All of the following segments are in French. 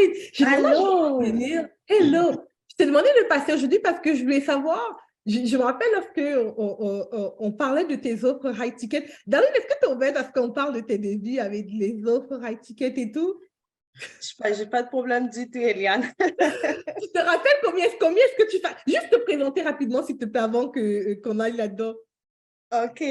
Darlene. Je Allô? venir. Hello. Je t'ai demandé de passer aujourd'hui parce que je voulais savoir. Je me rappelle lorsque on parlait de tes offres high ticket. Darlene, est-ce que tu es ouverte à ce qu'on parle de tes débuts avec les offres high ticket et tout? J'ai pas de problème du tout, Eliane. Tu te rappelles combien est-ce que tu fais? Juste te présenter rapidement, s'il te plaît, avant qu'on aille là-dedans. OK.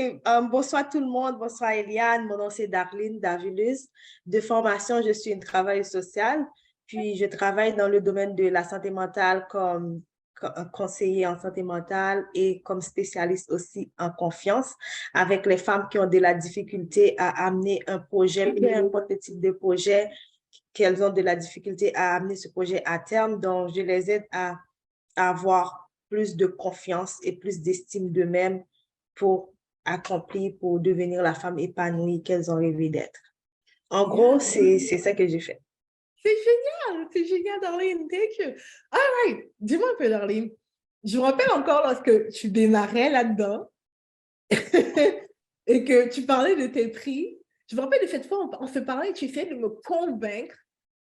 Bonsoir tout le monde. Bonsoir, Eliane. Mon nom, c'est Darlene Davulus. De formation, je suis une travailleuse sociale. Puis, je travaille dans le domaine de la santé mentale comme conseiller en santé mentale et comme spécialiste aussi en confiance avec les femmes qui ont de la difficulté à amener un projet, peu importe le type de projet, qu'elles ont de la difficulté à amener ce projet à terme. Donc, je les aide à avoir plus de confiance et plus d'estime d'eux-mêmes pour accomplir, pour devenir la femme épanouie qu'elles ont rêvé d'être. En gros, c'est ça que j'ai fait. C'est génial, Darlene. Thank you. All right. Dis-moi un peu, Darlene. Je me rappelle encore lorsque tu démarrais là-dedans et que tu parlais de tes prix. Je me rappelle de cette fois, on se parlait et tu essayais de me convaincre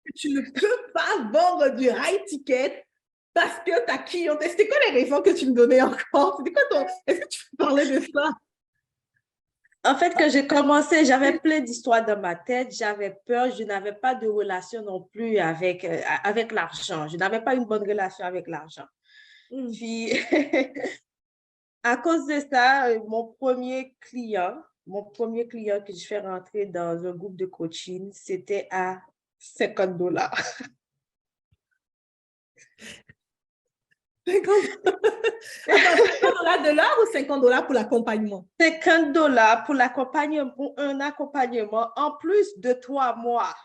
que tu ne peux pas vendre du high ticket parce que ta clientèle. C'était quoi les raisons que tu me donnais encore? C'était quoi ton. Est-ce que tu peux parler de ça? En fait, quand j'ai commencé, j'avais plein d'histoires dans ma tête, j'avais peur, je n'avais pas de relation non plus avec l'argent. Je n'avais pas une bonne relation avec l'argent. Puis, à cause de ça, mon premier client que je fais rentrer dans un groupe de coaching, c'était à $50. 50 $50 de l'heure ou $50 pour l'accompagnement? $50 pour l'accompagnement, pour un accompagnement en plus de 3 mois.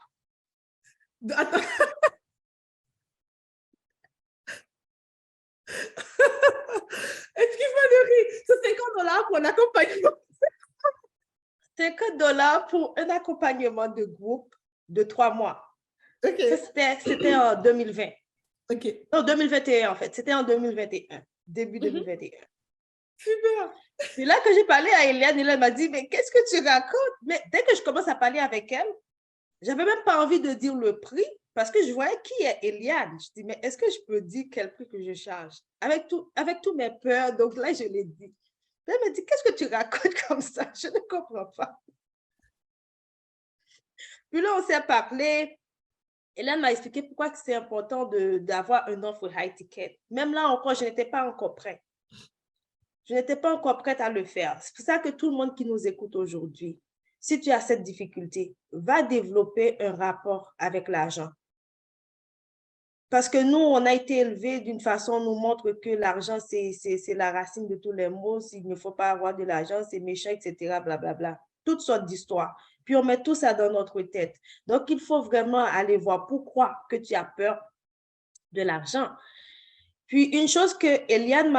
Attends. Excuse-moi de rire. C'est $50 pour un accompagnement. $50 pour un accompagnement de groupe de 3 mois. Okay. C'était en 2020. OK. Non, 2021 en fait. C'était en 2021. Début 2021. Super. Et là, que j'ai parlé à Eliane, elle m'a dit, mais qu'est-ce que tu racontes? Mais dès que je commence à parler avec elle, j'avais même pas envie de dire le prix parce que je voyais qui est Eliane. Je dis, mais est-ce que je peux dire quel prix que je charge? Avec tous mes peurs, donc là, je l'ai dit. Elle m'a dit, qu'est-ce que tu racontes comme ça? Je ne comprends pas. Puis là, on s'est parlé. Hélène m'a expliqué pourquoi c'est important d'avoir une offre high ticket. Même là encore, je n'étais pas encore prête. Je n'étais pas encore prête à le faire. C'est pour ça que tout le monde qui nous écoute aujourd'hui, si tu as cette difficulté, va développer un rapport avec l'argent. Parce que nous, on a été élevés d'une façon, on nous montre que l'argent, c'est la racine de tous les maux. S'il ne faut pas avoir de l'argent, c'est méchant, etc. Blablabla. Toutes sortes d'histoires. Puis on met tout ça dans notre tête. Donc, il faut vraiment aller voir pourquoi que tu as peur de l'argent. Puis, une chose que Eliane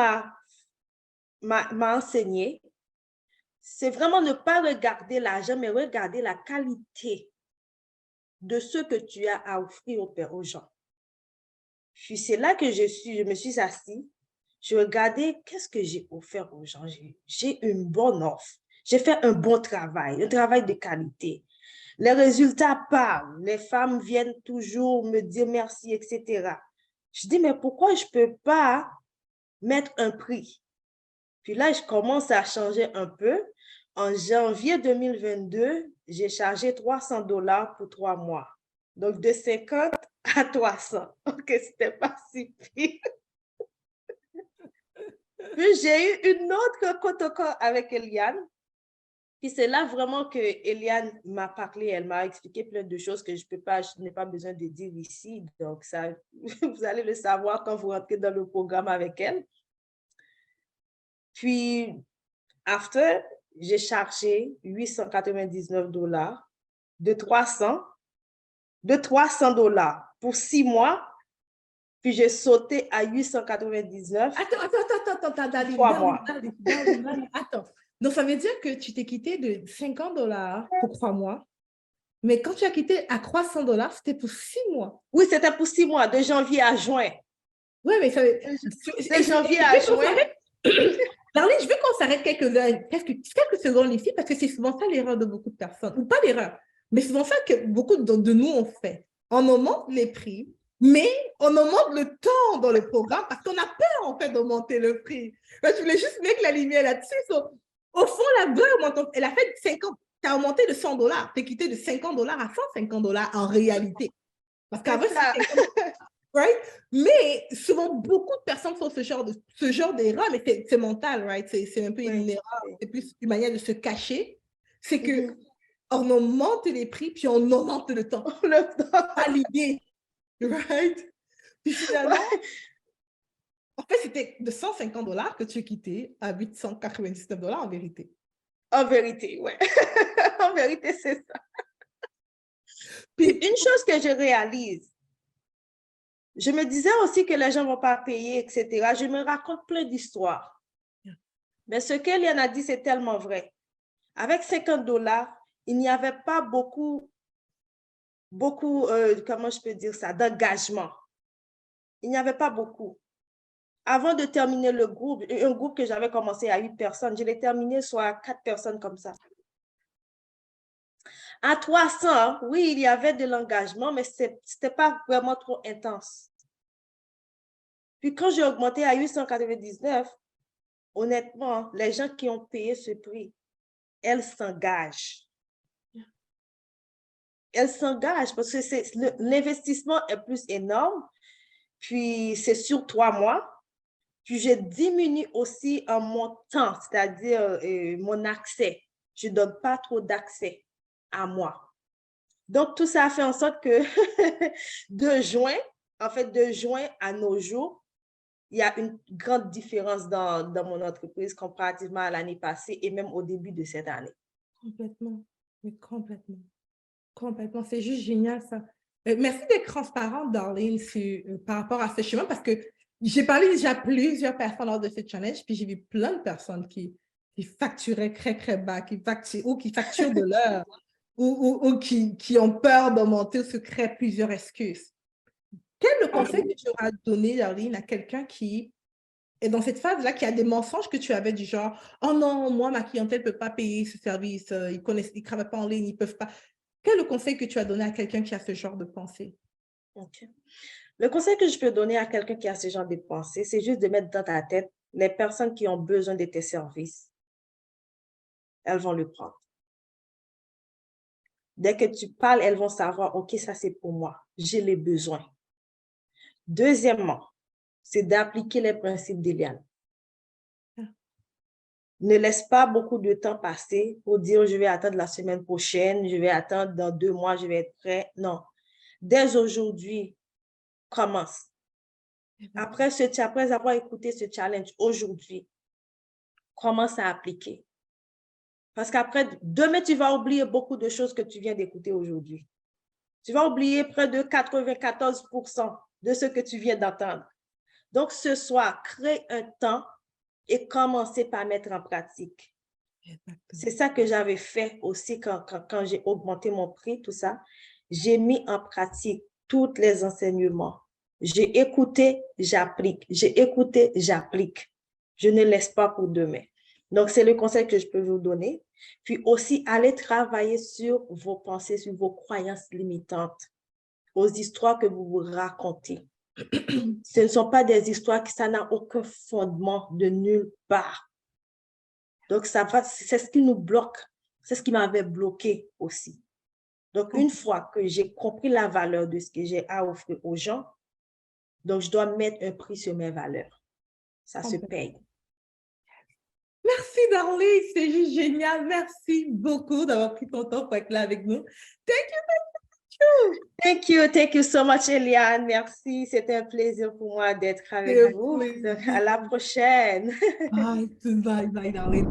m'a enseigné, c'est vraiment ne pas regarder l'argent, mais regarder la qualité de ce que tu as à offrir aux gens. Puis c'est là que je me suis assise, je regardais qu'est-ce que j'ai offert aux gens. J'ai une bonne offre, j'ai fait un bon travail, un travail de qualité. Les résultats parlent, les femmes viennent toujours me dire merci, etc. Je dis, mais pourquoi je ne peux pas mettre un prix? Puis là, je commence à changer un peu. En janvier 2022, j'ai chargé $300 pour 3 mois. Donc, de 50 à 300. OK, c'était pas si pire. Puis, j'ai eu une autre protocole avec Eliane. Puis, c'est là vraiment que Eliane m'a parlé. Elle m'a expliqué plein de choses que je n'ai pas besoin de dire ici. Donc, ça, vous allez le savoir quand vous rentrez dans le programme avec elle. Puis, after, j'ai chargé $899 de 300 pour 6 mois. Puis, j'ai sauté à 899. Attends, 3 mois. Attends. Donc, ça veut dire que tu t'es quitté de $50 pour 3 mois. Mais quand tu as quitté à $300, c'était pour 6 mois. Oui, c'était pour 6 mois, de janvier à juin. Oui, mais ça veut dire. De janvier à juin. Darlene, je veux qu'on s'arrête quelques secondes ici parce que c'est souvent ça l'erreur de beaucoup de personnes. Ou pas l'erreur, mais souvent ça que beaucoup de nous ont fait. on augmente les prix, mais on augmente le temps dans le programme parce qu'on a peur, en fait, d'augmenter le prix. Ben, je voulais juste mettre la lumière là-dessus. Au fond, la vraie augmentation, elle a fait 50, tu as augmenté de $100, tu es quitté de $50 à $150 en réalité. Parce qu'avant, c'était 50, right? Mais souvent, beaucoup de personnes font ce genre d'erreur, mais c'est mental, right? C'est un peu une erreur, c'est plus une manière de se cacher. C'est que on augmente les prix, puis on augmente le temps. Pas l'idée, right? Puis finalement, en fait, c'était de $150 que tu as quitté à $899 en vérité. En vérité, ouais. En vérité, c'est ça. Puis une chose que je réalise, je me disais aussi que les gens ne vont pas payer, etc. Je me raconte plein d'histoires. Mais ce qu'Eliane a dit, c'est tellement vrai. Avec $50, il n'y avait pas beaucoup, comment je peux dire ça, d'engagement. Il n'y avait pas beaucoup. Avant de terminer le groupe, un groupe que j'avais commencé à 8 personnes, je l'ai terminé soit à 4 personnes comme ça. À 300, oui, il y avait de l'engagement, mais ce n'était pas vraiment trop intense. Puis quand j'ai augmenté à 899, honnêtement, les gens qui ont payé ce prix, elles s'engagent. Elles s'engagent parce que l'investissement est plus énorme, puis c'est sur 3 mois. Puis je diminue aussi en mon temps, c'est-à-dire mon accès. Je ne donne pas trop d'accès à moi. Donc, tout ça a fait en sorte que de juin à nos jours, il y a une grande différence dans mon entreprise comparativement à l'année passée et même au début de cette année. Complètement, mais complètement. Complètement, c'est juste génial ça. Merci d'être transparente, Darlene, par rapport à ce chemin parce que j'ai parlé déjà à plusieurs personnes lors de ce challenge, puis j'ai vu plein de personnes qui facturaient très, très bas, qui facturent de l'heure ou qui ont peur d'augmenter ou se créent plusieurs excuses. Quel est le conseil que tu auras donné, Darlene, à quelqu'un qui est dans cette phase-là, qui a des mensonges que tu avais du genre « Oh non, moi, ma clientèle ne peut pas payer ce service, ils ne travaillent pas en ligne, ils ne peuvent pas. » Quel est le conseil que tu as donné à quelqu'un qui a ce genre de pensée? Okay. Le conseil que je peux donner à quelqu'un qui a ce genre de pensée, c'est juste de mettre dans ta tête les personnes qui ont besoin de tes services. Elles vont le prendre. Dès que tu parles, elles vont savoir, OK, ça c'est pour moi, j'ai les besoins. Deuxièmement, c'est d'appliquer les principes d'Eliane. Ne laisse pas beaucoup de temps passer pour dire, je vais attendre la semaine prochaine, je vais attendre dans 2 mois, je vais être prêt. Non. Dès aujourd'hui, commence. Après avoir écouté ce challenge aujourd'hui, commence à appliquer. Parce qu'après, demain, tu vas oublier beaucoup de choses que tu viens d'écouter aujourd'hui. Tu vas oublier près de 94% de ce que tu viens d'entendre. Donc, ce soir, crée un temps et commencez par mettre en pratique. C'est ça que j'avais fait aussi quand j'ai augmenté mon prix, tout ça. J'ai mis en pratique tous les enseignements. J'ai écouté, j'applique. J'ai écouté, j'applique. Je ne laisse pas pour demain. Donc, c'est le conseil que je peux vous donner. Puis aussi, allez travailler sur vos pensées, sur vos croyances limitantes, aux histoires que vous vous racontez. Ce ne sont pas des histoires ça n'a aucun fondement de nulle part. Donc, c'est ce qui nous bloque. C'est ce qui m'avait bloqué aussi. Donc, une fois que j'ai compris la valeur de ce que j'ai à offrir aux gens, donc je dois mettre un prix sur mes valeurs. Ça se paye. Merci, Darlene. C'est juste génial. Merci beaucoup d'avoir pris ton temps pour être là avec nous. Thank you so much, Eliane. Merci. C'était un plaisir pour moi d'être avec vous. Donc, à la prochaine. Bye, darling.